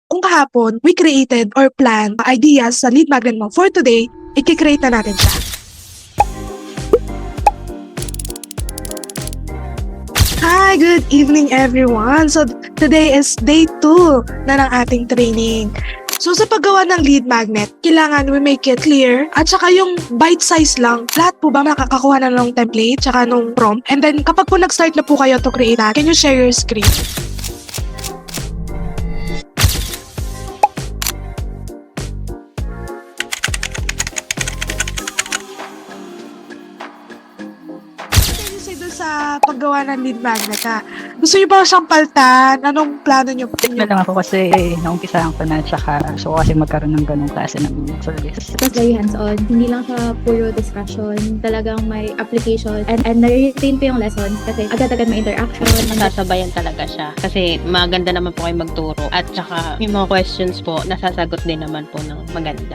Kung kahapon, we created or planned ideas sa lead magnet mo for today, i-create na natin siya. Hi, good evening everyone. So today is day 2 na ng ating training. So sa paggawa ng lead magnet, kailangan we make it clear at saka yung bite size lang. Lahat po ba makakakuha na ng template saka nung prompt? And then kapag po nag-start na po kayo to create that, can you share your screen? Sa paggawa ng lead magnet ha. Gusto niyo ba siyang paltan? Anong plano niyo? Na lang ako kasi naumpisahan ko na tsaka so kasi magkaroon ng ganung klase ng service. It was very hands-on. Hindi lang siya puro discussion. Talagang may application. And na-retain ko yung lessons kasi agad-agad may interaction. Nasasabayan talaga siya. Kasi maganda naman po kayo magturo. At saka yung mga questions po, nasasagot din naman po ng maganda.